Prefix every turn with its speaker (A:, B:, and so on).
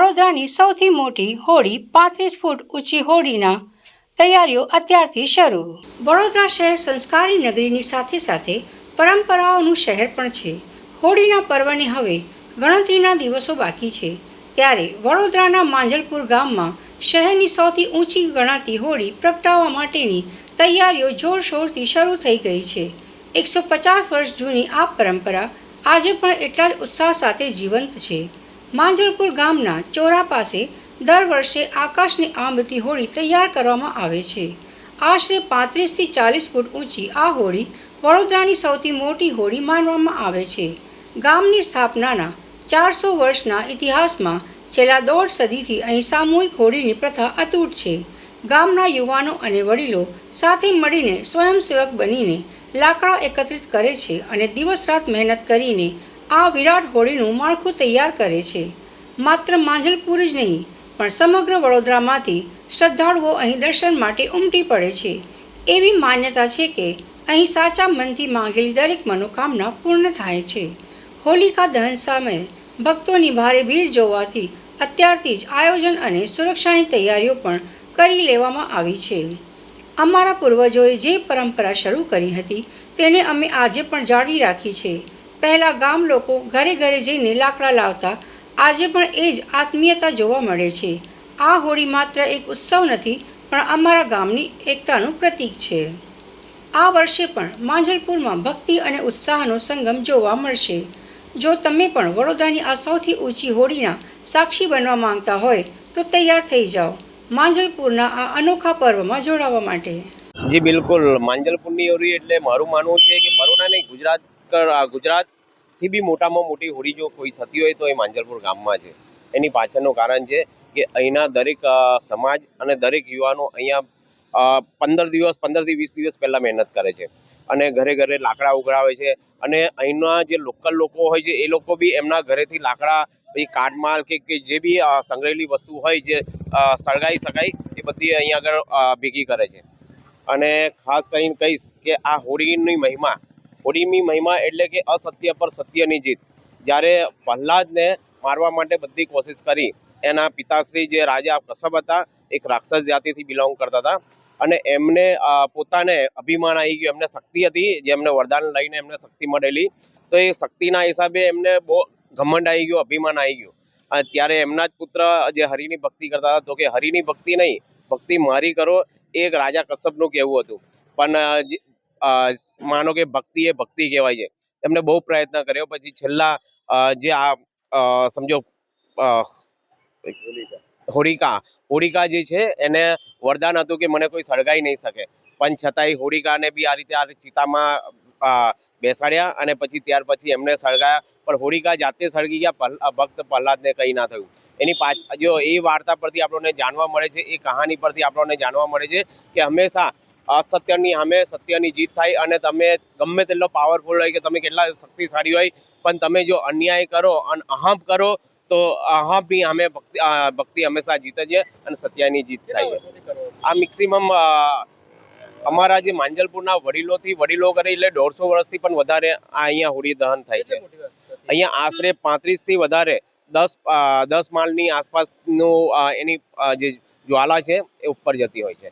A: વડોદરાની સૌથી મોટી હોળી 35 ફૂટ ઊંચી હોળીના તૈયારીઓ અત્યારથી શરૂ। વડોદરા શહેર સંસ્કારી નગરીની સાથે સાથે પરંપરાઓનું શહેર પણ છે। હોળીના પર્વને હવે ગણતરીના દિવસો બાકી છે, ત્યારે વડોદરાના માંજલપુર ગામમાં શહેરની સૌથી ઊંચી ગણાતી હોળી પ્રગટાવવા માટેની તૈયારીઓ જોરશોરથી શરૂ થઈ ગઈ છે। 150 વર્ષ જૂની આ પરંપરા આજે પણ એટલા જ ઉત્સાહ સાથે જીવંત છે। માંજલપુર ગામના ચોરા પાસે દર વર્ષે આકાશને આંબતી હોળી તૈયાર કરવામાં આવે છે। આશરે 35 થી 40 ફૂટ ઊંચી આ હોળી વડોદરાની સૌથી મોટી હોળી માનવામાં આવે છે। ગામની સ્થાપનાના 400 વર્ષના ઇતિહાસમાં છેલ્લા દોઢ સદીથી અહીં સામૂહિક હોળીની પ્રથા અતૂટ છે। ગામના યુવાનો અને વડીલો સાથે મળીને સ્વયંસેવક બનીને લાકડા એકત્રિત કરે છે અને દિવસ રાત મહેનત કરીને આ વિરાટ હોળીનું માળખું તૈયાર કરે છે। માત્ર માંજલપુર જ નહીં પણ સમગ્ર વડોદરામાંથી શ્રદ્ધાળુઓ અહીં દર્શન માટે ઉમટી પડે છે। એવી માન્યતા છે કે અહીં સાચા મનથી માંગેલી દરેક મનોકામના પૂર્ણ થાય છે। હોલિકા દહન સમયે ભક્તોની ભારે ભીડ જોવાથી અત્યારથી જ આયોજન અને સુરક્ષાની તૈયારીઓ પણ કરી લેવામાં આવી છે। અમારા પૂર્વજોએ જે પરંપરા શરૂ કરી હતી તેને અમે આજે પણ જાળવી રાખી છે। પહેલાં ગામ લોકો ઘરે ઘરે જઈને લાકડા લાવતા, આજે પણ એ જ આત્મીયતા જોવા મળે છે। આ હોળી માત્ર એક ઉત્સવ નથી પણ અમારા ગામની એકતાનું પ્રતીક છે। આ વર્ષે પણ માંજલપુરમાં ભક્તિ અને ઉત્સાહનો સંગમ જોવા મળશે। જો તમે પણ વડોદરાની આ સૌથી ઊંચી હોળીના સાક્ષી બનવા માંગતા હોય તો તૈયાર થઈ જાઓ માંજલપુરના આ અનોખા પર્વમાં જોડાવા માટે।
B: જી બિલકુલ, માંજલપુરની હોળી એટલે મારું માનવું છે કે બરોડા નહીં, ગુજરાતથી બી મોટામાં મોટી હોળી જો કોઈ થતી હોય તો એ માંજલપુર ગામમાં છે। એની પાછળનું કારણ છે કે અહીંના દરેક સમાજ અને દરેક યુવાનો અહીંયા 15 થી 20 દિવસ પહેલાં મહેનત કરે છે અને ઘરે ઘરે લાકડા ઉઘરાવે છે અને અહીંના જે લોકલ લોકો હોય છે એ લોકો બી એમના ઘરેથી લાકડા, પછી કાટમાળ કે જે બી સંગ્રહેલી વસ્તુ હોય જે સળગાવી શકાય એ બધી અહીંયા આગળ ભેગી કરે છે। અને ખાસ કરીને કહીશ કે આ હોળીની મહિમા એટલે કે અસત્ય પર સત્યની જીત। જ્યારે પ્રહલાદને મારવા માટે બધી કોશિશ કરી, એના પિતાશ્રી જે રાજા કશ્યપ હતા એક રાક્ષસ જાતિથી બિલોંગ કરતા હતા અને એમને પોતાને અભિમાન આવી ગયું, એમને શક્તિ હતી જે એમને વરદાન લઈને એમને શક્તિ મળેલી, તો એ શક્તિના હિસાબે એમને બહુ ઘમંડ આવી ગયો, અભિમાન આવી ગયું। અને ત્યારે એમના જ પુત્ર જે હરિની ભક્તિ કરતા હતા તો કે હરિની ભક્તિ નહીં, ભક્તિ મારી કરો, એ એક રાજા કશ્યપનું કહેવું હતું। પણ માનો કે ભક્તિ એ ભક્તિ કહેવાય છે। એમને બહુ પ્રયત્ન કર્યો, પછી છેલ્લા જે સમજો હોળિકા જે છે એને વરદાન હતું કે મને કોઈ સળગાઈ નહીં શકે, પણ છતાંય હોળિકાને બી આ રીતે ચિતામાં બેસાડ્યા અને પછી ત્યાર પછી એમને સળગાયા, પણ હોળિકા જાતે સળગી ગયા, ભક્ત પ્રહલાદને કંઈ ના થયું। એની જો એ વાર્તા પરથી આપણને જાણવા મળે છે, એ કહાની પરથી આપણને જાણવા મળે છે કે હંમેશા અસત્યની સામે સત્યની જીત થાય અને તમે ગમે તેટલો પાવરફુલ હોય કે તમે કેટલા શક્તિશાળી હોય, પણ તમે જો અન્યાય કરો અને અહમ કરો તો અહમની સામે ભક્તિ હંમેશા જીતે છે અને સત્યની જીત થાય છે। આ મેક્સિમમ અમારા જે માંજલપુરના વડીલો કરે એટલે 150 વર્ષથી પણ વધારે આ અહીંયા હોળી દહન થાય છે। અહીંયા આશરે 35 થી વધારે 10 માળની આસપાસનું એની જે જ્વાલા છે એ ઉપર જતી હોય છે।